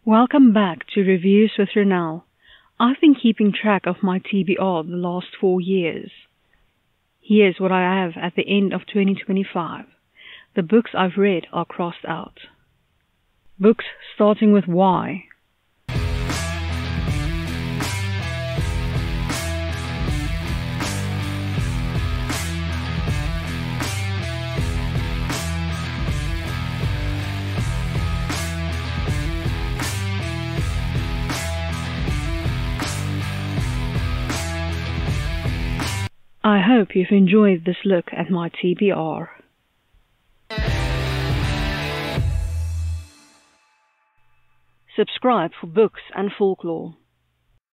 Welcome back to Reviews with Ronelle. I've been keeping track of my TBR the last 4 years. Here's what I have at the end of 2025. The books I've read are crossed out. Books starting with Y. I hope you've enjoyed this look at my TBR. Subscribe for books and folklore.